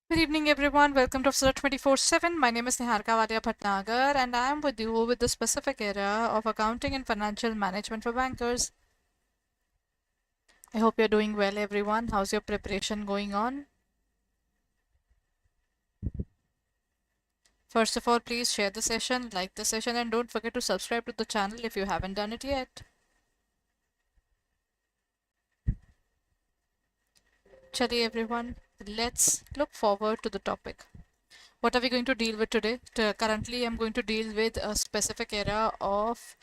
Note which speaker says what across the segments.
Speaker 1: Good evening, everyone. Welcome to Officer 24/7. My name is Niharika Valia Bhatnagar, and I am with you with the specific area of accounting and financial management for bankers. I hope you're doing well, everyone. How's your preparation going on? First of all, please share the session, like the session, and don't forget to subscribe to the channel if you haven't done it yet. Chali, everyone, let's look forward to the topic. What are we going to deal with today? Currently, I'm going to deal with a specific area of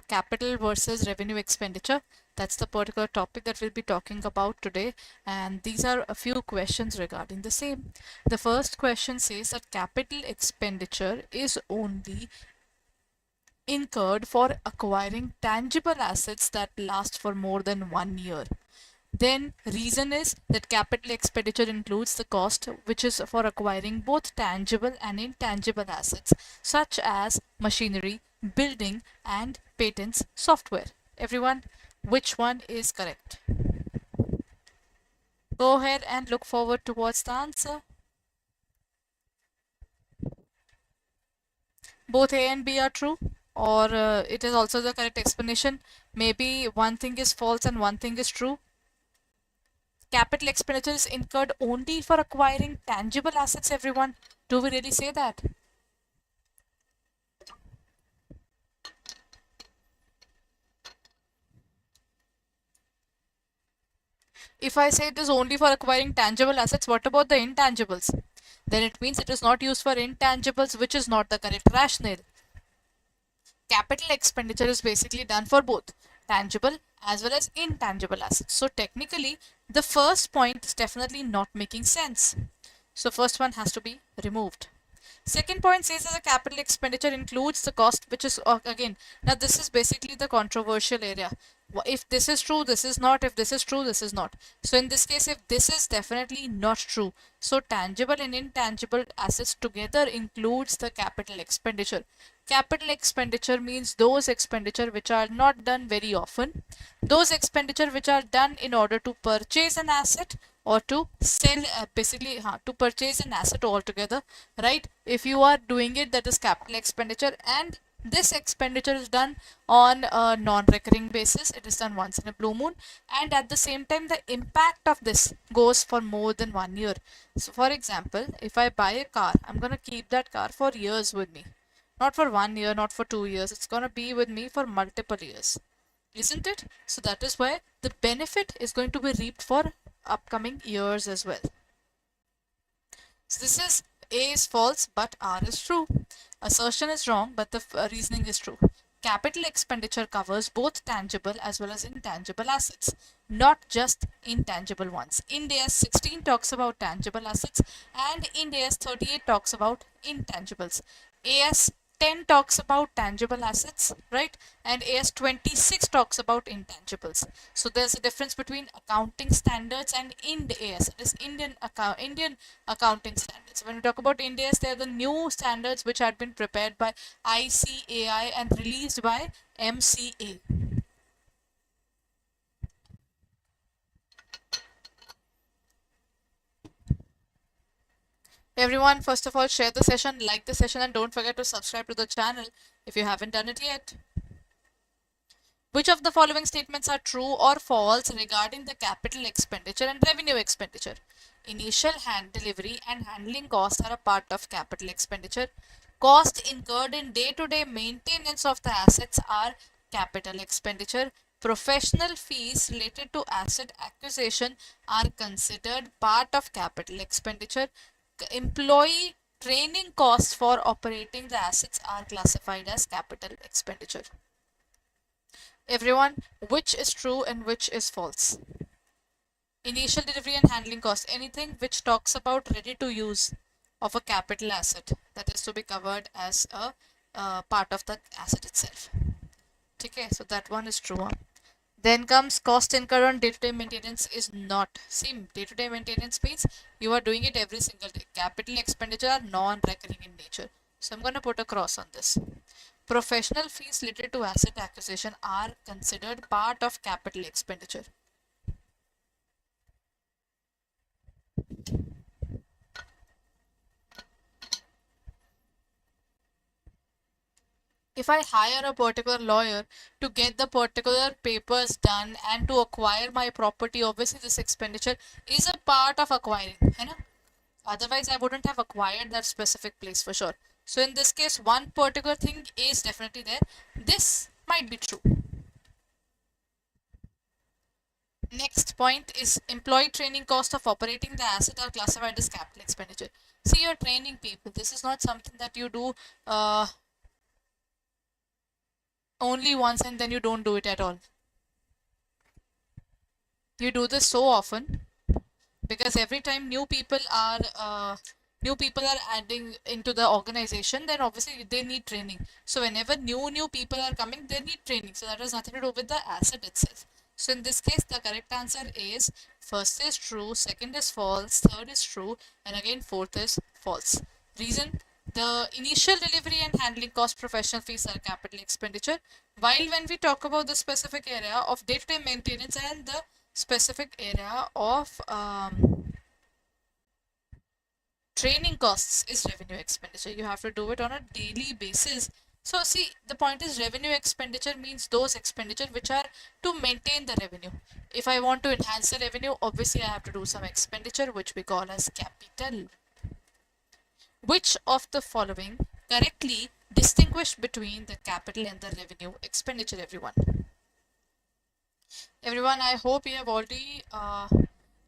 Speaker 1: capital versus revenue expenditure. That's the particular topic that we'll be talking about today. And these are a few questions regarding the same. The first question says that capital expenditure is only incurred for acquiring tangible assets that last for more than 1 year. Then reason is that capital expenditure includes the cost which is for acquiring both tangible and intangible assets such as machinery, building and patents software. Everyone, which one is correct? Go ahead and look forward towards the answer. Both A and B are true, or it is also the correct explanation. Maybe one thing is false and one thing is true. Capital expenditure is incurred only for acquiring tangible assets, everyone. Do we really say that? If I say it is only for acquiring tangible assets, what about the intangibles? Then it means it is not used for intangibles, which is not the correct rationale. Capital expenditure is basically done for both tangible as well as intangible assets. So technically, the first point is definitely not making sense. So first one has to be removed. Second point says that the capital expenditure includes the cost, which is again, now this is basically the controversial area. If this is true, this is not. If this is true, this is not. So in this case, if this is definitely not true, so tangible and intangible assets together includes the capital expenditure. Capital expenditure means those expenditure which are not done very often, those expenditure which are done in order to purchase an asset or to sell, basically to purchase an asset altogether, right? If you are doing it, that is capital expenditure, and this expenditure is done on a non-recurring basis. It is done once in a blue moon, and at the same time the impact of this goes for more than 1 year. So for example, if I buy a car, I'm going to keep that car for years with me, not for 1 year, not for 2 years. It's going to be with me for multiple years, isn't it? So that is why the benefit is going to be reaped for upcoming years as well. So this is A is false, but R is true. Assertion is wrong, but the reasoning is true. Capital expenditure covers both tangible as well as intangible assets, not just intangible ones. Ind AS 16 talks about tangible assets and Ind AS 38 talks about intangibles. AS 10 talks about tangible assets, right? And AS 26 talks about intangibles. So there's a difference between accounting standards and Ind AS. It is Indian accounting standards. When we talk about Ind AS, they are the new standards which had been prepared by ICAI and released by MCA. Everyone, first of all, share the session, like the session, and don't forget to subscribe to the channel if you haven't done it yet. Which of the following statements are true or false regarding the capital expenditure and revenue expenditure? Initial delivery and handling costs are a part of capital expenditure. Costs incurred in day-to-day maintenance of the assets are capital expenditure. Professional fees related to asset acquisition are considered part of capital expenditure. Employee training costs for operating the assets are classified as capital expenditure. Everyone, which is true and which is false? Initial delivery and handling cost, anything which talks about ready to use of a capital asset, that is to be covered as a part of the asset itself. Okay, so that one is true. Then comes cost incurred on day-to-day maintenance is not. See, day-to-day maintenance means you are doing it every single day. Capital expenditure are non-recurring in nature. So I'm going to put a cross on this. Professional fees related to asset acquisition are considered part of capital expenditure. If I hire a particular lawyer to get the particular papers done and to acquire my property, obviously this expenditure is a part of acquiring, है ना? Otherwise, I wouldn't have acquired that specific place for sure. So in this case, one particular thing is definitely there. This might be true. Next point is employee training cost of operating the asset are classified as capital expenditure. See, you're training people. This is not something that you do only once and then you don't do it at all. You do this so often because every time new people are adding into the organization, then obviously they need training. So whenever new people are coming, they need training. So that has nothing to do with the asset itself. So in this case, the correct answer is first is true, second is false, third is true, and again fourth is false. Reason: the initial delivery and handling cost professional fees are capital expenditure, while when we talk about the specific area of day-to-day maintenance and the specific area of training costs is revenue expenditure. You have to do it on a daily basis. So see, the point is revenue expenditure means those expenditure which are to maintain the revenue. If I want to enhance the revenue, obviously I have to do some expenditure which we call as capital. Which of the following correctly distinguish between the capital and the revenue expenditure, everyone? Everyone, I hope you have already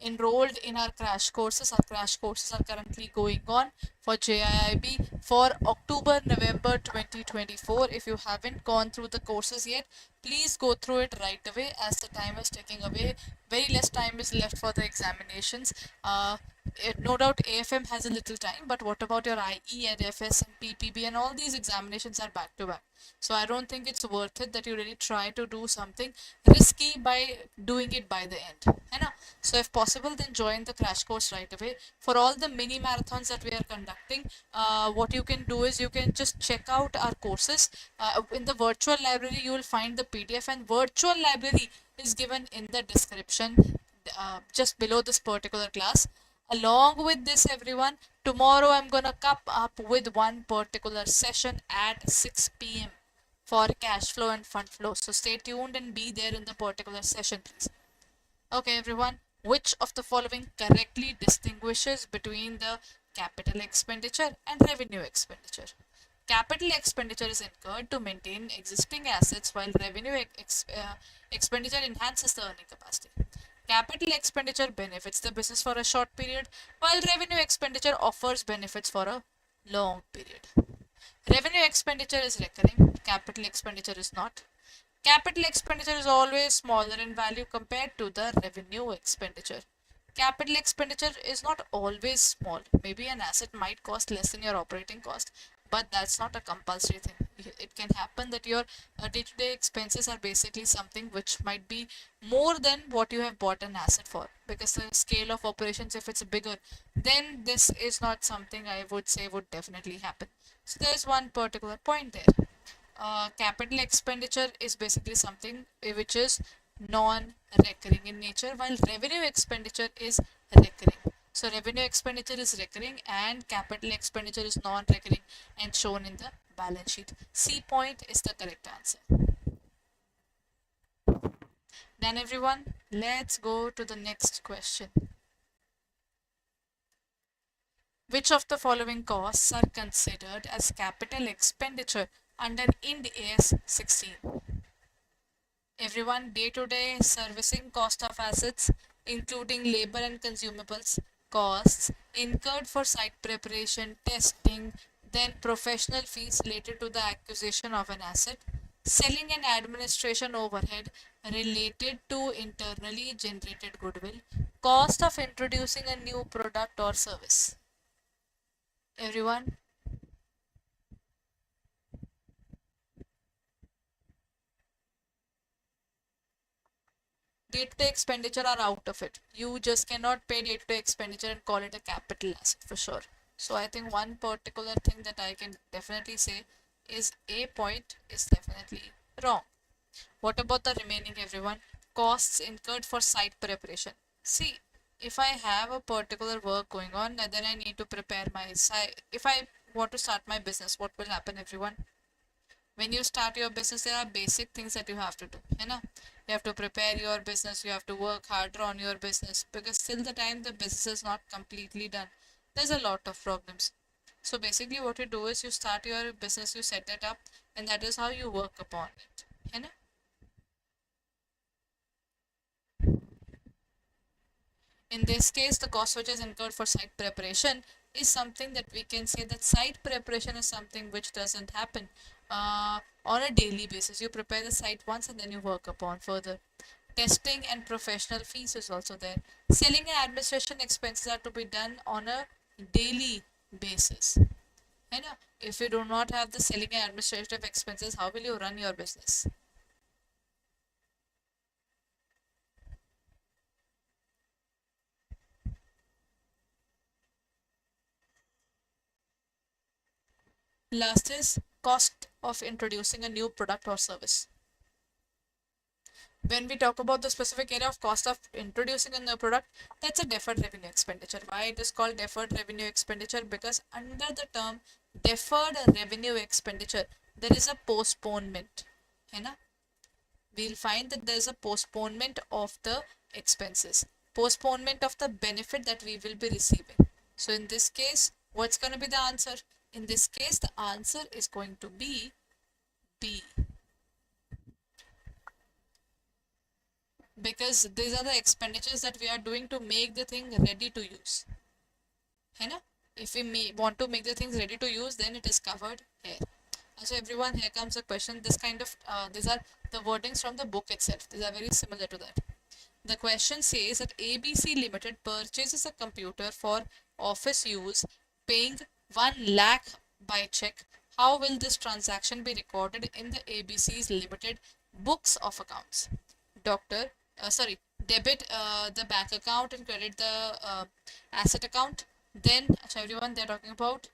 Speaker 1: enrolled in our crash courses. Our crash courses are currently going on for JAIIB for October, November 2024. If you haven't gone through the courses yet, please go through it right away as the time is ticking away. Very less time is left for the examinations. No doubt AFM has a little time, but what about your IE and FS and PPB and all these examinations are back to back. So I don't think it's worth it that you really try to do something risky by doing it by the end. है ना? So if possible, then join the crash course right away. For all the mini marathons that we are conducting, what you can do is you can just check out our courses. In the virtual library, you will find the PDF, and virtual library is given in the description just below this particular class. Along with this, everyone, tomorrow I'm gonna come up with one particular session at 6 p.m. for cash flow and fund flow. So stay tuned and be there in the particular session, please. Okay, everyone, which of the following correctly distinguishes between the capital expenditure and revenue expenditure? Capital expenditure is incurred to maintain existing assets, while revenue expenditure enhances the earning capacity. Capital expenditure benefits the business for a short period, while revenue expenditure offers benefits for a long period. Revenue expenditure is recurring, capital expenditure is not. Capital expenditure is always smaller in value compared to the revenue expenditure. Capital expenditure is not always small. Maybe an asset might cost less than your operating cost, but that's not a compulsory thing. It can happen that your day-to-day expenses are basically something which might be more than what you have bought an asset for, because the scale of operations, if it's bigger, then this is not something I would say would definitely happen. So there's one particular point there. Capital expenditure is basically something which is non-recurring in nature, while revenue expenditure is recurring. So revenue expenditure is recurring and capital expenditure is non-recurring and shown in the balance sheet. C point is the correct answer. Then everyone, let's go to the next question. Which of the following costs are considered as capital expenditure under Ind AS 16? Everyone, day-to-day servicing cost of assets, including labor and consumables, costs incurred for site preparation, testing, then professional fees related to the acquisition of an asset, selling and administration overhead related to internally generated goodwill, cost of introducing a new product or service. Everyone, day-to-day expenditure are out of it. You just cannot pay day-to-day expenditure and call it a capital asset for sure. So I think one particular thing that I can definitely say is A point is definitely wrong. What about the remaining, everyone? Costs incurred for site preparation. See, if I have a particular work going on and then I need to prepare my site, if I want to start my business, what will happen, everyone? When you start your business, there are basic things that you have to do, you know. You have to prepare your business, you have to work harder on your business, because till the time the business is not completely done, there's a lot of problems. So basically what you do is you start your business, you set it up, and that is how you work upon it, you know. In this case, the cost which is incurred for site preparation is something that we can say that site preparation is something which doesn't happen on a daily basis. You prepare the site once and then you work upon further. Testing and professional fees is also there. Selling and administration expenses are to be done on a daily basis. You know, if you do not have the selling and administrative expenses, how will you run your business? Last is cost of introducing a new product or service. When we talk about the specific area of cost of introducing a new product, that's a deferred revenue expenditure. Why it is called deferred revenue expenditure? Because under the term deferred revenue expenditure, there is a postponement. है ना? We'll find that there is a postponement of the expenses, postponement of the benefit that we will be receiving. So in this case, what's going to be the answer? In this case, the answer is going to be B. Because these are the expenditures that we are doing to make the thing ready to use. है ना? If we want to make the things ready to use, then it is covered here. So everyone, here comes a question. This kind of these are the wordings from the book itself. These are very similar to that. The question says that ABC Limited purchases a computer for office use, paying 1 lakh by check. How will this transaction be recorded in the ABC's Limited books of accounts? Doctor, sorry, debit the bank account and credit the asset account. Then, everyone, they're talking about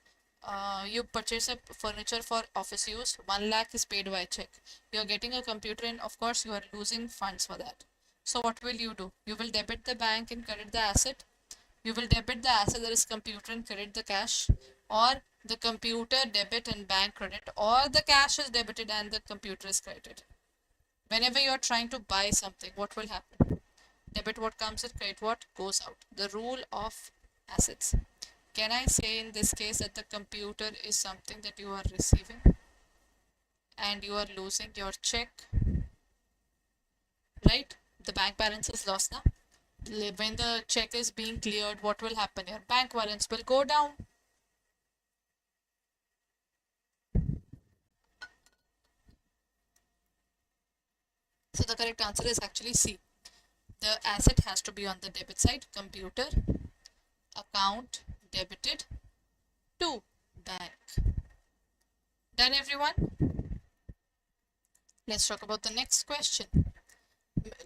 Speaker 1: you purchase a furniture for office use, 1 lakh is paid by check. You're getting a computer and of course you are losing funds for that. So what will you do? You will debit the bank and credit the asset. You will debit the asset, that is computer, and credit the cash, or the computer debit and bank credit, or the cash is debited and the computer is credited. Whenever you are trying to buy something, what will happen? Debit what comes in, credit what goes out. The rule of assets. Can I say in this case that the computer is something that you are receiving and you are losing your check, right? The bank balance is lost now. When the check is being cleared, what will happen? Your bank balance will go down. So the correct answer is actually C. The asset has to be on the debit side. Computer, account, debited to bank. Done, everyone? Let's talk about the next question.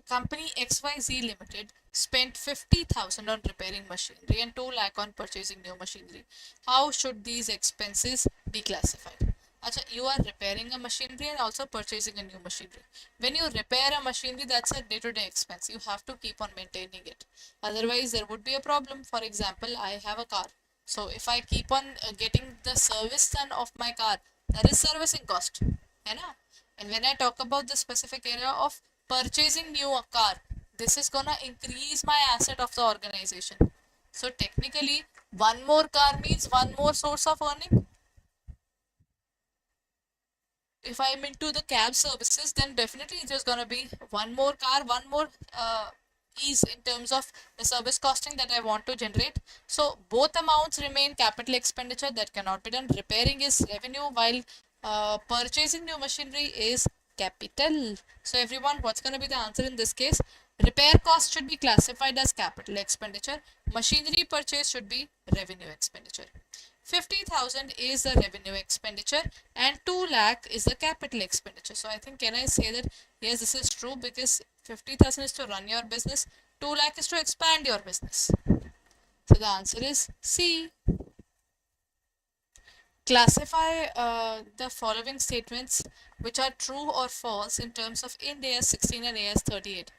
Speaker 1: Company XYZ Limited spent 50,000 on repairing machinery and 2 lakh on purchasing new machinery. How should these expenses be classified? Achha, you are repairing a machinery and also purchasing a new machinery. When you repair a machinery, that's a day-to-day expense. You have to keep on maintaining it. Otherwise, there would be a problem. For example, I have a car. So if I keep on getting the service done of my car, that is servicing cost. है ना? And when I talk about the specific area of purchasing new car, this is gonna increase my asset of the organization. So technically, one more car means one more source of earning. If I'm into the cab services, then definitely there's gonna be one more car, one more ease in terms of the service costing that I want to generate. So both amounts remain capital expenditure that cannot be done. Repairing is revenue, while purchasing new machinery is capital. So everyone, what's going to be the answer in this case? Repair cost should be classified as capital expenditure. Machinery purchase should be revenue expenditure. 50,000 is the revenue expenditure and 2 lakh is the capital expenditure. So I think, can I say that yes, this is true, because 50,000 is to run your business, 2 lakh is to expand your business. So the answer is C. Classify the following statements which are true or false in terms of Ind AS 16 and AS 38.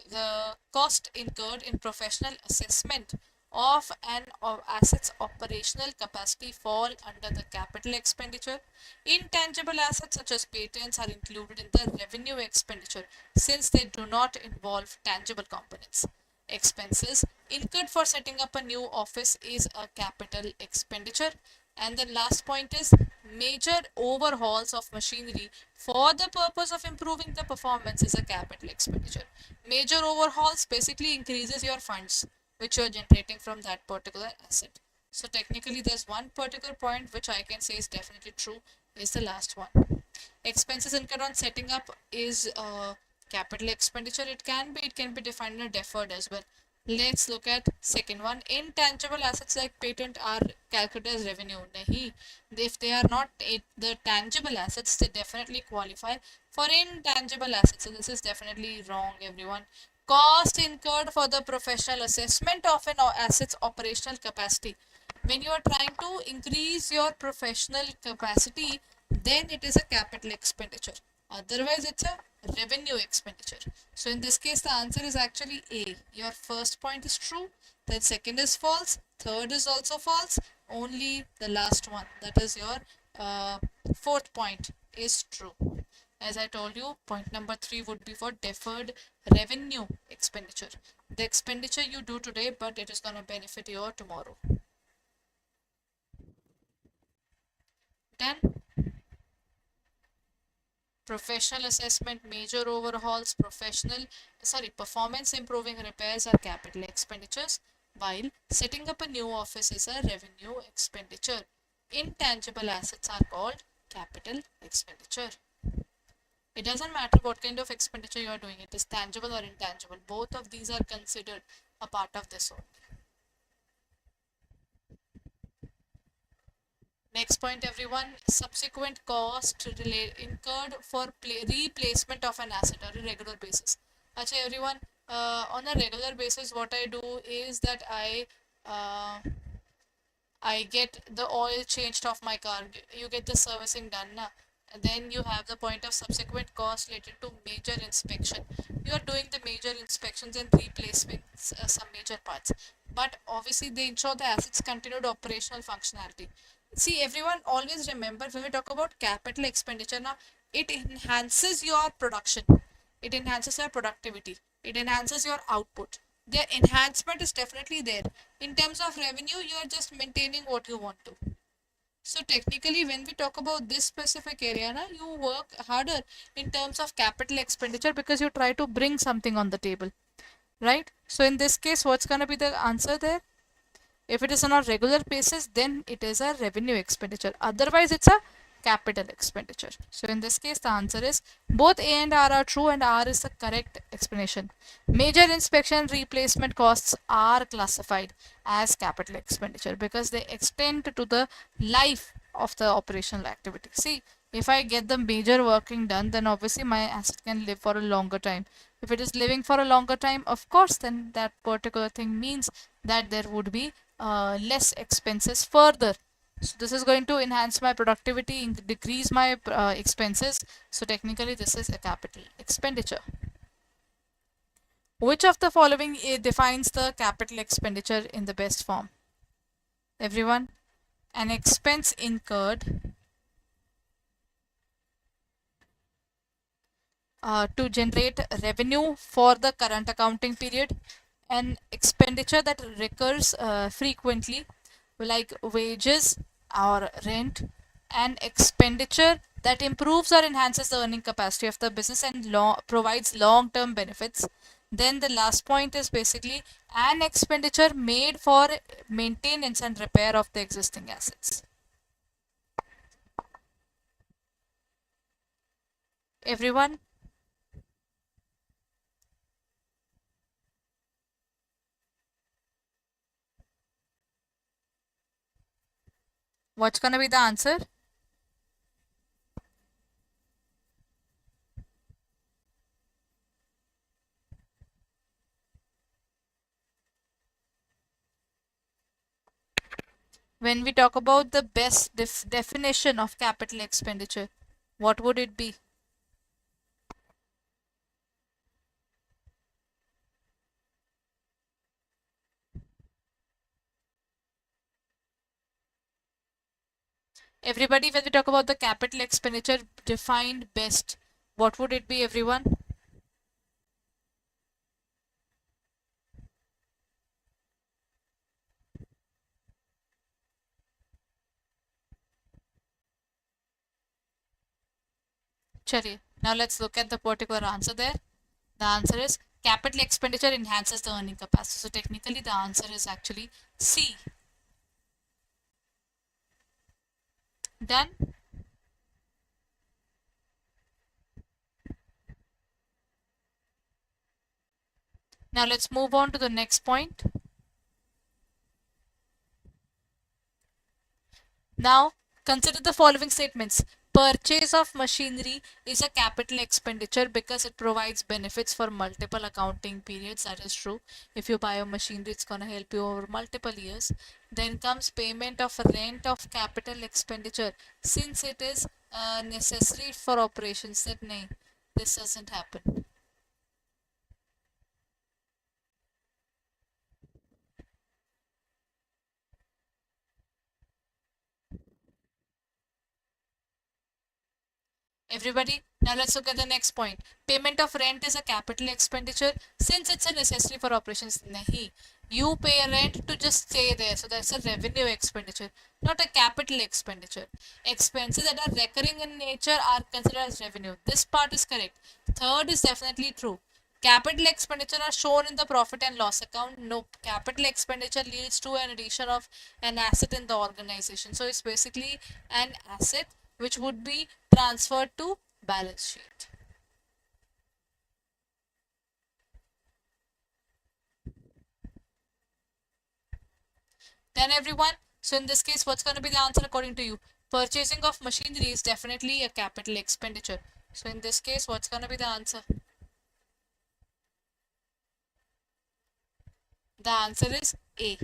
Speaker 1: The cost incurred in professional assessment of asset's operational capacity fall under the capital expenditure. Intangible assets such as patents are included in the revenue expenditure since they do not involve tangible components. Expenses incurred for setting up a new office is a capital expenditure. And the last point is major overhauls of machinery for the purpose of improving the performance is a capital expenditure. Major overhauls basically increases your funds which you are generating from that particular asset. So technically there's one particular point which I can say is definitely true is the last one. Expenses incurred on setting up is capital expenditure. It can be defined in a deferred as well. Let's look at second one. Intangible assets like patent are calculated as revenue. Nahi. If they are not the tangible assets, they definitely qualify for intangible assets. So this is definitely wrong, everyone. Cost incurred for the professional assessment of an asset's operational capacity. When you are trying to increase your professional capacity, then it is a capital expenditure. Otherwise, it's a revenue expenditure. So in this case, the answer is actually A. Your first point is true, then second is false, third is also false, only the last one, that is your uh, fourth point, is true. As I told you, point number 3 would be for deferred revenue expenditure. The expenditure you do today, but it is going to benefit you tomorrow. Done? Professional assessment, major overhauls, performance improving repairs are capital expenditures, while setting up a new office is a revenue expenditure. Intangible assets are called capital expenditure. It doesn't matter what kind of expenditure you are doing, it is tangible or intangible. Both of these are considered a part of this one. Next point, everyone. Subsequent cost incurred for replacement of an asset on a regular basis. Acha, everyone. On a regular basis, what I do is that I get the oil changed off my car. You get the servicing done, na? And then you have the point of subsequent cost related to major inspection. You are doing the major inspections and replacing some major parts. But obviously, they ensure the asset's continued operational functionality. See, everyone always remember when we talk about capital expenditure now, it enhances your production, it enhances your productivity, it enhances your output. The enhancement is definitely there. In terms of revenue, you are just maintaining what you want to. So technically, when we talk about this specific area, na, you work harder in terms of capital expenditure because you try to bring something on the table, right? So in this case, what's going to be the answer there? If it is on a regular basis, then it is a revenue expenditure. Otherwise, it's a capital expenditure. So in this case, the answer is both A and R are true and R is the correct explanation. Major inspection replacement costs are classified as capital expenditure because they extend to the life of the operational activity. See, if I get the major working done, then obviously my asset can live for a longer time. If it is living for a longer time, of course, then that particular thing means that there would be less expenses further. So this is going to enhance my productivity, decrease my expenses. So technically, this is a capital expenditure. Which of the following defines the capital expenditure in the best form? Everyone, an expense incurred to generate revenue for the current accounting period, an expenditure that recurs frequently, like wages or rent, an expenditure that improves or enhances the earning capacity of the business and provides long term benefits. Then the last point is basically an expenditure made for maintenance and repair of the existing assets. Everyone, what's gonna be the answer? When we talk about the best definition of capital expenditure, what would it be? Everybody, when we talk about the capital expenditure defined best, what would it be, everyone? Chaliye. Now let's look at the particular answer there. The answer is capital expenditure enhances the earning capacity. So technically the answer is actually C. Done? Now let's move on to the next point. Now consider the following statements. Purchase of machinery is a capital expenditure because it provides benefits for multiple accounting periods. That is true. If you buy a machinery, it's going to help you over multiple years. Then comes payment of rent of capital expenditure. Since it is necessary for operations, that nay, this doesn't happen. Everybody, now let's look at the next point. Payment of rent is a capital expenditure since it's a necessary for operations. Nahi. You pay rent to just stay there. So that's a revenue expenditure, not a capital expenditure. Expenses that are recurring in nature are considered as revenue. This part is correct. Third is definitely true. Capital expenditure are shown in the profit and loss account. No, capital expenditure leads to an addition of an asset in the organization. So it's basically an asset which would be transferred to balance sheet. Then everyone, so in this case, what's going to be the answer according to you? Purchasing of machinery is definitely a capital expenditure. So in this case, what's going to be the answer? The answer is A.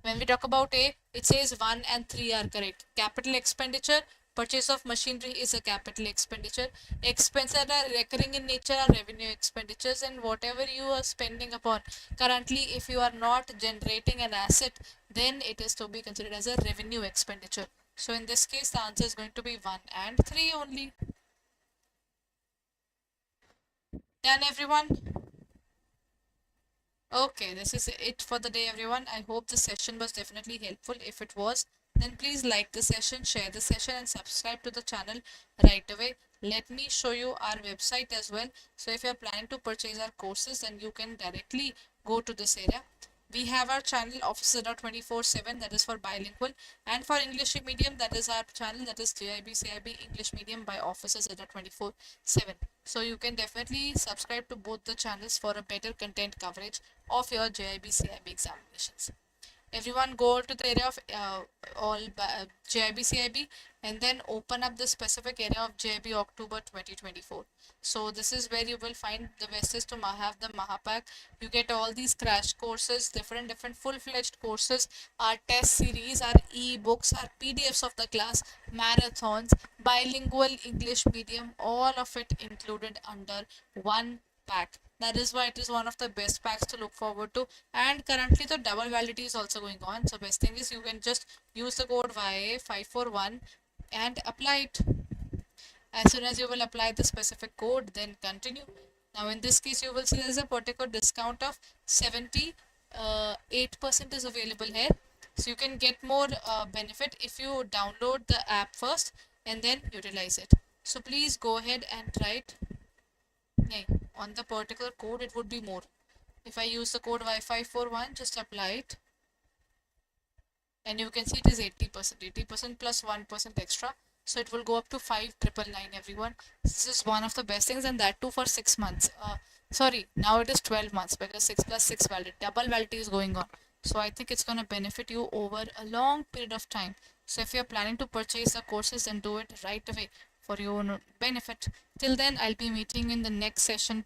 Speaker 1: When we talk about A, it says 1 and 3 are correct. Capital expenditure, purchase of machinery is a capital expenditure. Expenses that are recurring in nature are revenue expenditures, and whatever you are spending upon currently, if you are not generating an asset, then it is to be considered as a revenue expenditure. So in this case, the answer is going to be 1 and 3 only. Done, everyone? Okay, this is it for the day, everyone. I hope the session was definitely helpful. If it was, then please like the session, share the session, and subscribe to the channel right away. Let me show you our website as well. So if you're planning to purchase our courses, then you can directly go to this area. We have our channel Office Adda 24/7, that is for bilingual, and for English medium, that is our channel, that is JAIIB CAIIB English medium by Office Adda 24/7. So you can definitely subscribe to both the channels for a better content coverage of your JIB CIB examinations. Everyone go to the area of all JIB CIB and then open up the specific area of JIB October 2024. So this is where you will find the best is to have the Mahapack. You get all these crash courses, different full-fledged courses, our test series, our ebooks, our PDFs of the class, marathons, bilingual English medium, all of it included under one pack. That is why it is one of the best packs to look forward to. And currently the double validity is also going on. So best thing is you can just use the code YA541 and apply it. As soon as you will apply the specific code, then continue. Now in this case, you will see there is a particular discount of 78% is available here. So you can get more benefit if you download the app first and then utilize it. So please go ahead and try it. On the particular code, it would be more. If I use the code Y541, just apply it. And you can see it is 80%. 80% plus 1% extra. So it will go up to 5,999, everyone. This is one of the best things, and that too for 6 months. Sorry, now it is 12 months because 6 plus 6 valid. Double validity is going on. So I think it's going to benefit you over a long period of time. So if you're planning to purchase the courses, then do it right away for your own benefit. Till then, I'll be meeting in the next session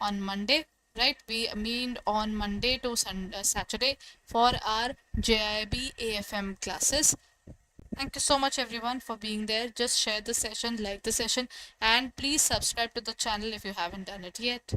Speaker 1: on Monday. Right, we meet on Monday to Saturday for our JAIIB AFM classes. Thank you so much everyone for being there. Just share the session, like the session, and please subscribe to the channel if you haven't done it yet.